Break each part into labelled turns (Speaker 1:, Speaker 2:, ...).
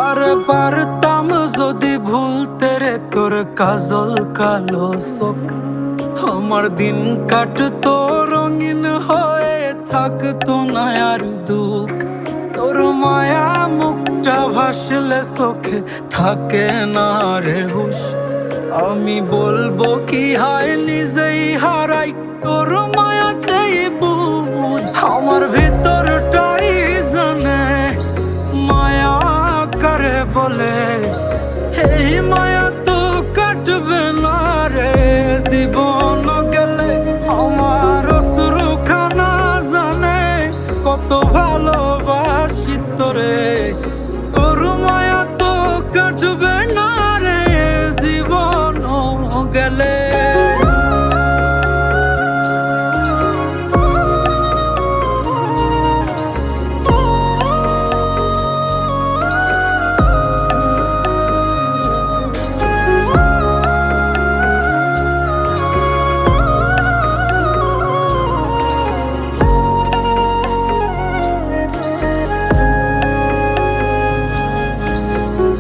Speaker 1: আরে পারতাম যদি ভুলতে রে তোর কাজল কালো চোখ, আমার দিন কাটতো রঙিন হয়ে থাকতো না আর দুঃখ। তোর মায়া মুখটা ভাসলে চোখে থাকে না রে হুশ, আমি বলবো কি হয় নিজেই হারাই তোর মায়াতেই বুঝ। আমার ভিতরটাই জানে মায়া কারে বলে, এই মায়া তো কাটবে না রে জীবন গেলে। আমার অশ্রুখানা জানে কত ভালোবাসি তোরে, তোর মায়া তো কাটবে না রে জীবন গেলে।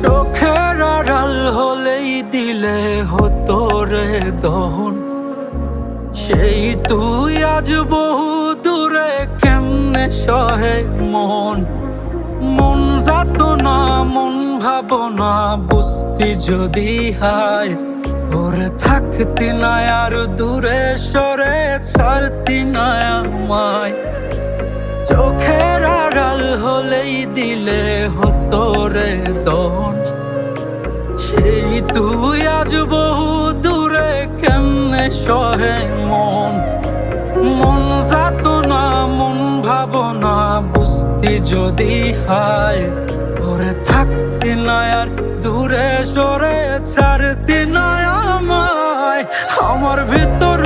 Speaker 1: চোখের আড়াল হলেই দিলে হতো রে দহন, সেই তুই আজ বহু দূরে কেমনে সহে মন। মন যাত না মন ভাবনা বুঝতি যদি হায়, ওরে থাকতি না আর দূরে সরে ছাড়তি না আমায়। চোখের আড়াল হলেই দিলে হতো রে দহন, সেই তুই আজ বহু দূরে কেমনে সহে মন। মন যাত না মন ভাবনা বুঝতি যদি হায়, ওরে থাকতি না আর দূরে সরে ছাড়তি না আমায়। আমার ভিতর